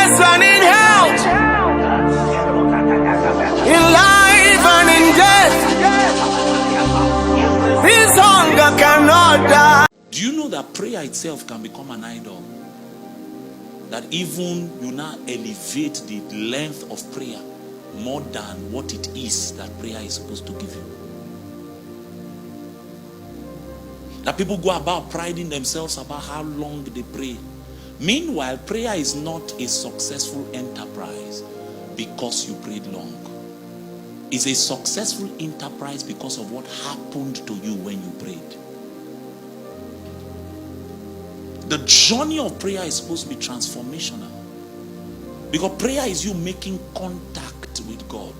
sickness and in health, in life and in death. This hunger cannot die. Do you know that prayer itself can become an idol? That even you now elevate the length of prayer more than what it is that prayer is supposed to give you. That people go about priding themselves about how long they pray. Meanwhile, prayer is not a successful enterprise because you prayed long. It's a successful enterprise because of what happened to you when you prayed. The journey of prayer is supposed to be transformational. Because prayer is you making contact with God.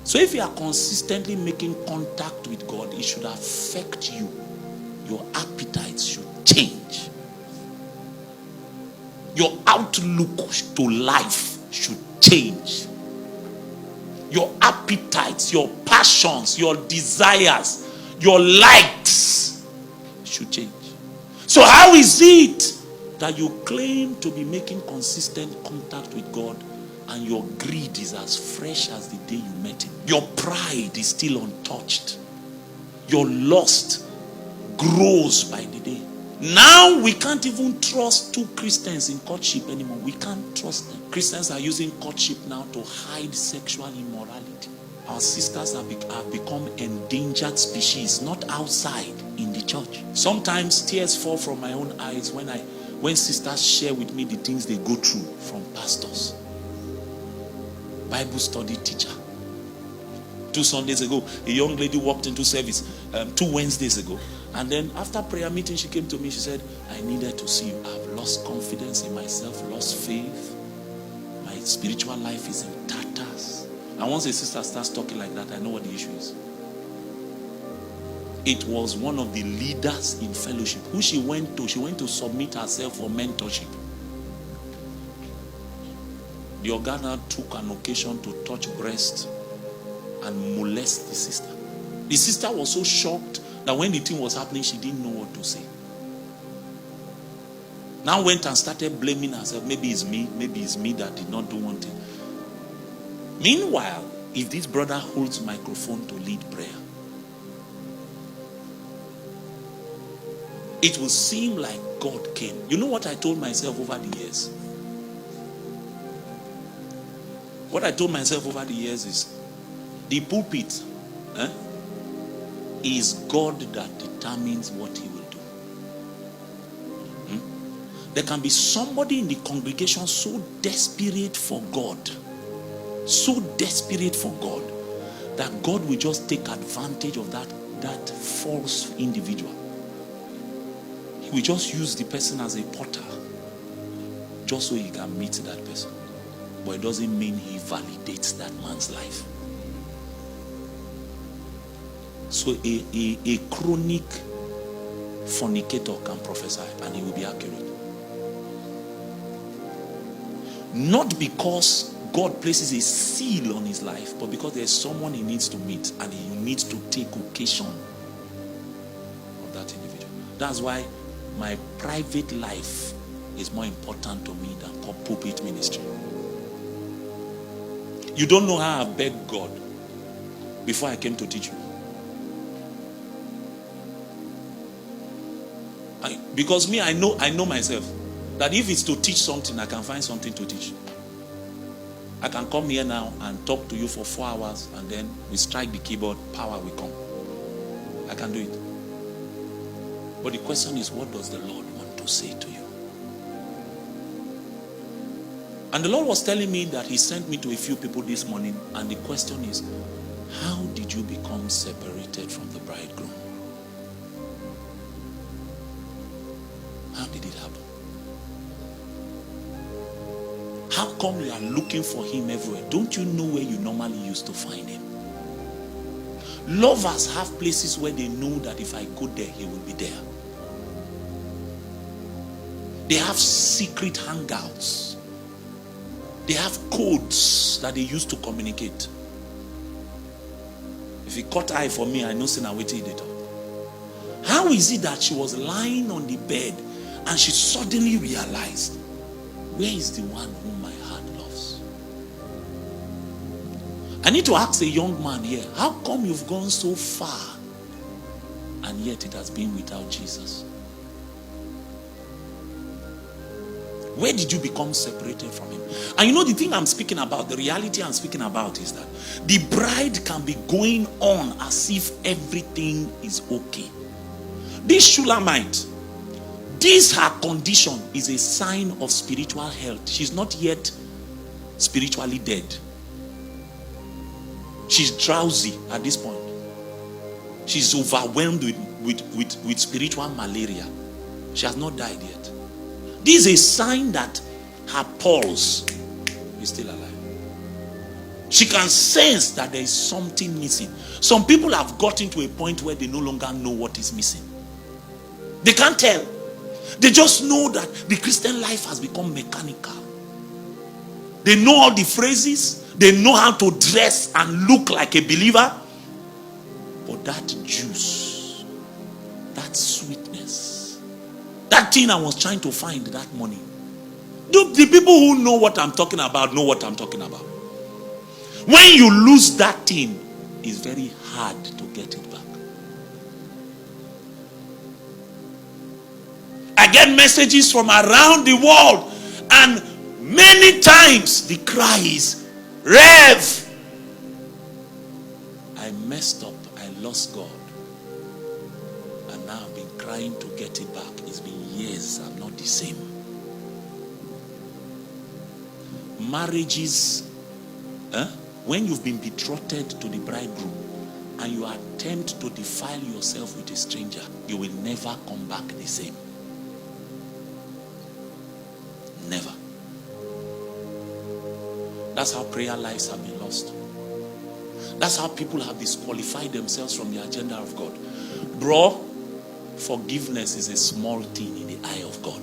So if you are consistently making contact with God, it should affect you. Your appetites should change. Your outlook to life should change. Your appetites, your passions, your desires, your likes should change. So how is it that you claim to be making consistent contact with God and your greed is as fresh as the day you met him? Your pride is still untouched. Your lust grows by the day. Now we can't even trust two Christians in courtship anymore. We can't trust them. Christians are using courtship now to hide sexual immorality. Our sisters have become endangered species, not outside, in the church. Sometimes tears fall from my own eyes when sisters share with me the things they go through from pastors. Bible study teacher. 2 Sundays ago, a young lady walked into service 2 Wednesdays ago. And then after prayer meeting, she came to me. She said, I needed to see you. I've lost confidence in myself, lost faith. My spiritual life is in tatters. And once a sister starts talking like that, I know what the issue is. It was one of the leaders in fellowship who she went to submit herself for mentorship. The Ogana took an occasion to touch breast and molest the sister. The sister was so shocked that when the thing was happening, she didn't know what to say. Now went and started blaming herself. Maybe it's me that did not do one thing. Meanwhile, if this brother holds microphone to lead prayer, it will seem like God came. You know what I told myself over the years? What I told myself over the years is, the pulpit is God that determines what he will do. There can be somebody in the congregation so desperate for God, that God will just take advantage of that false individual. He will just use the person as a potter just so he can meet that person. But it doesn't mean he validates that man's life. So a chronic fornicator can prophesy and he will be accurate. Not because God places a seal on his life, but because there's someone he needs to meet and he needs to take occasion of that individual. That's why my private life is more important to me than pulpit ministry. You don't know how I begged God before I came to teach you. Because me, I know myself that if it's to teach something, I can find something to teach. I can come here now and talk to you for 4 hours, and then we strike the keyboard, power will come. I can do it. But the question is, what does the Lord want to say to you? And the Lord was telling me that he sent me to a few people this morning, and the question is, how did you become separated from the bridegroom? How did it happen? How come you are looking for him everywhere? Don't you know where you normally used to find him? Lovers have places where they know that if I go there, he will be there. They have secret hangouts. They have codes that they use to communicate. If he caught eye for me, I know sin and waiting it. How is it that she was lying on the bed and she suddenly realized Where is the one whom my heart loves? I need to ask a young man here, how come you've gone so far and yet it has been without Jesus? Where did you become separated from him? And you know the thing I'm speaking about, the reality I'm speaking about is that the bride can be going on as if everything is okay. This Shulamite, this her condition is a sign of spiritual health. She's not yet spiritually dead. She's drowsy at this point. She's overwhelmed with spiritual malaria. She has not died yet. This is a sign that her pulse is still alive. She can sense that there is something missing. Some people have gotten to a point where they no longer know what is missing. They can't tell. They just know that the Christian life has become mechanical. They know all the phrases. They know how to dress and look like a believer. But that juice, that sweetness, that thing I was trying to find that morning. The people who know what I'm talking about know what I'm talking about. When you lose that thing, it's very hard to get it back. I get messages from around the world, and many times the cry is, Rev, I messed up, I lost God, and now I've been trying to get it back. It's been years, I'm not the same. Marriages, when you've been betrothed to the bridegroom and you attempt to defile yourself with a stranger, you will never come back the same. Never. That's how prayer lives have been lost. That's how people have disqualified themselves from the agenda of God. Bro, forgiveness is a small thing in the eye of God.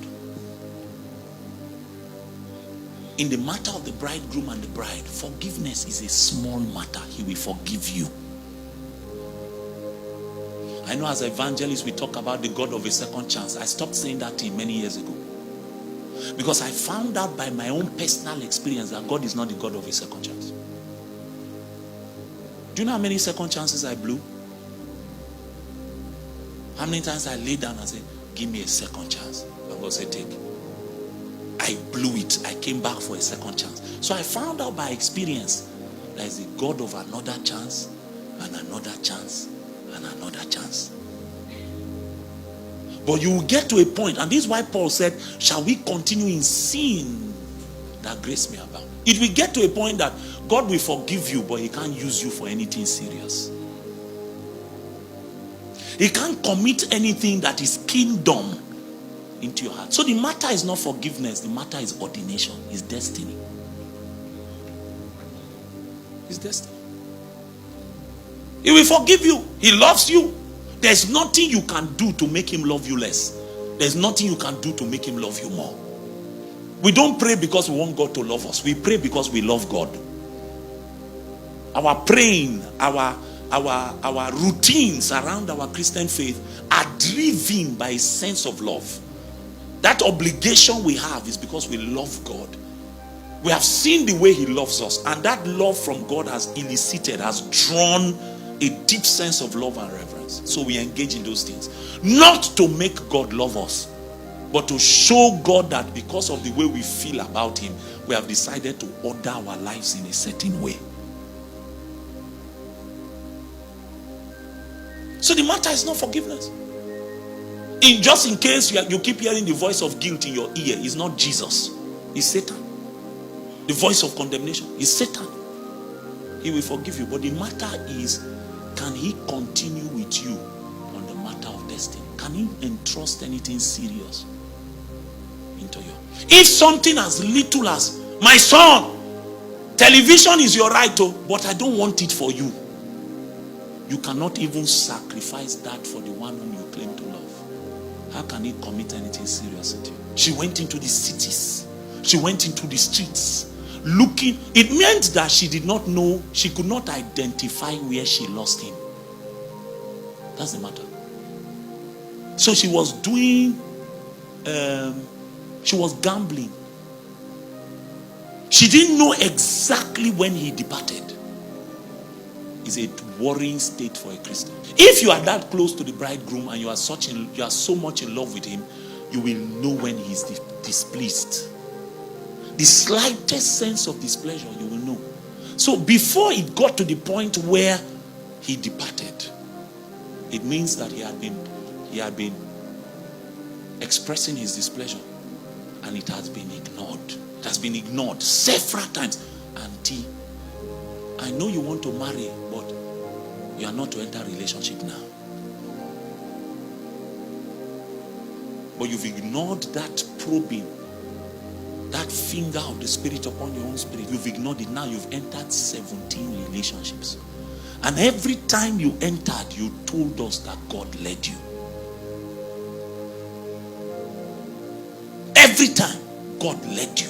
In the matter of the bridegroom and the bride, forgiveness is a small matter. He will forgive you. I know as evangelists we talk about the God of a second chance. I stopped saying that thing many years ago. Because I found out by my own personal experience that God is not the God of a second chance. Do you know how many second chances I blew? How many times I lay down and said, give me a second chance? And God said, take it. I blew it. I came back for a second chance. So I found out by experience there is a God of another chance and another chance and another chance. But you will get to a point, and this is why Paul said, shall we continue in sin that grace may abound? It will get to a point that God will forgive you, but he can't use you for anything serious. He can't commit anything that is kingdom into your heart. So the matter is not forgiveness. The matter is ordination. It's destiny. It's destiny. He will forgive you. He loves you. There's nothing you can do to make him love you less. There's nothing you can do to make him love you more. We don't pray because we want God to love us. We pray because we love God. Our praying, our routines around our Christian faith are driven by a sense of love. That obligation we have is because we love God. We have seen the way he loves us, and that love from God has elicited, has drawn a deep sense of love and reverence. So we engage in those things. Not to make God love us, but to show God that because of the way we feel about him, we have decided to order our lives in a certain way. So the matter is not forgiveness. Just in case you keep hearing the voice of guilt in your ear, it's not Jesus, it's Satan. The voice of condemnation is Satan. He will forgive you, but the matter is, can he continue with you on the matter of destiny? Can he entrust anything serious into you? If something as little as, my son, television is your right, but I don't want it for you. You cannot even sacrifice that for the one whom you claim to love. How can he commit anything serious into you? She went into the cities. She went into the streets. Looking, it meant that she did not know, she could not identify where she lost him. That's the matter. So she was doing, she was gambling She didn't know exactly when he departed. It's a worrying state for a Christian. If you are that close to the bridegroom and you are so much in love with him, you will know when he is displeased. The slightest sense of displeasure, you will know. So before it got to the point where he departed, it means that he had been expressing his displeasure, and it has been ignored. It has been ignored several times. Auntie, I know you want to marry, but you are not to enter a relationship now. But you've ignored that probing, that finger of the Spirit upon your own spirit. You've ignored it. Now you've entered 17 relationships. And every time you entered, you told us that God led you. Every time, God led you.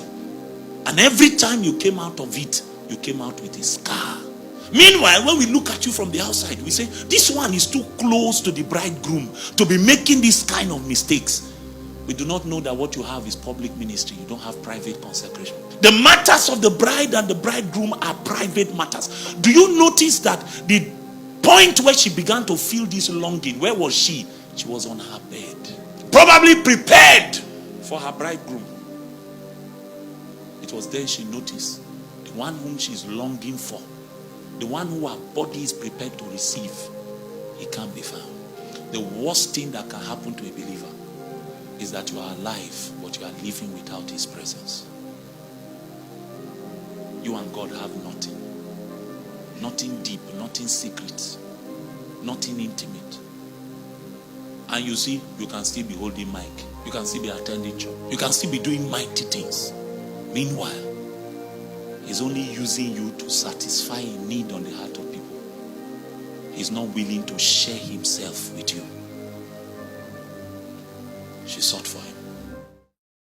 And every time you came out of it, you came out with a scar. Meanwhile, when we look at you from the outside, we say, this one is too close to the bridegroom to be making this kind of mistakes. We do not know that what you have is public ministry. You don't have private consecration. The matters of the bride and the bridegroom are private matters. Do you notice that the point where she began to feel this longing, where was she? She was on her bed, probably prepared for her bridegroom. It was then she noticed the one whom she's longing for, the one who her body is prepared to receive, he can't be found. The worst thing that can happen to a believer is that you are alive, but you are living without his presence. You and God have nothing. Nothing deep, nothing secret, nothing intimate. And you see, you can still be holding mic. You can still be attending church. You can still be doing mighty things. Meanwhile, he's only using you to satisfy a need on the heart of people. He's not willing to share himself with you. She sought for him.